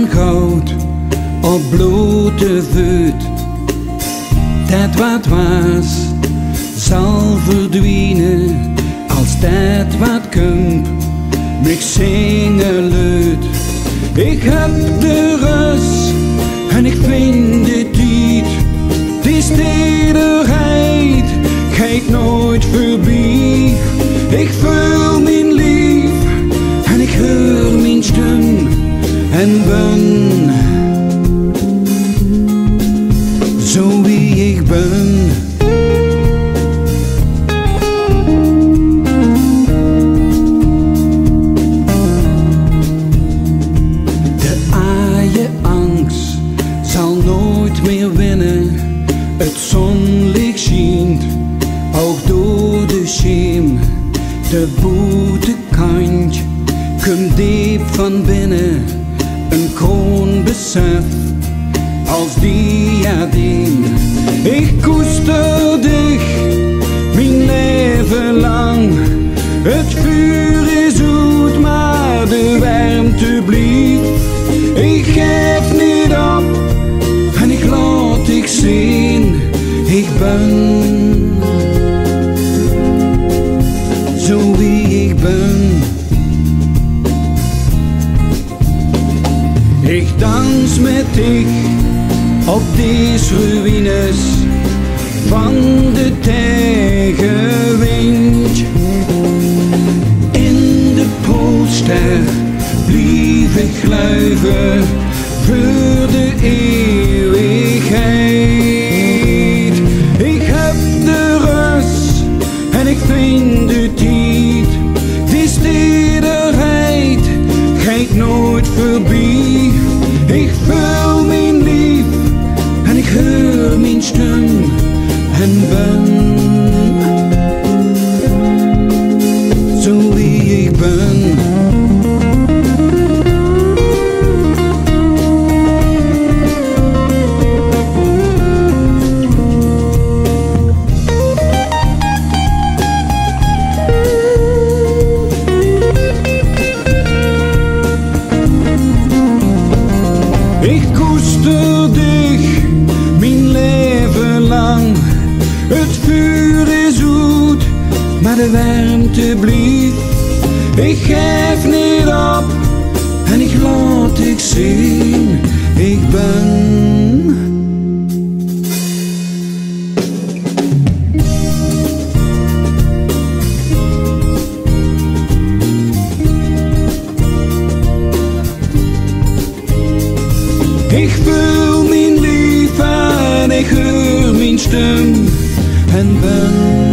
van goud op blote voet. Dat wat was, zal verdwijnen als dat wat komt. Ik zingen luid. Ik heb de rust en ik vind de tijd. Die stederheid gaat nooit voorbij. Ik voel mijn lief en ik hoor mijn stem en ben zo wie ik ben. Meer winnen, het zonlicht schijnt, ook door de schim. De boetekant komt diep van binnen, een kroon besef als diadem. Ik koester dich, mijn leven lang. Het vuur is zoet, maar de warmte blijft. Ik geef niet op. Ik zien, ik ben zo wie ik ben. Ik dans met dich op deze ruïnes van de tegenwind. In de poolster blijf ik gluiven voor de eeuwigheid. Ik heb de rust en ik vind de tijd. Die stederheid gaat nooit voorbij. Ik voel mijn lief en ik hoor mijn stem en ben zo wie ik ben. Ik koester dich, mijn leven lang. Het vuur is zoet, maar de warmte blijft. Ik geef niet op en ik laat ik zien, ik ben. Ik voel mijn lief en ik hoor mijn stem en ben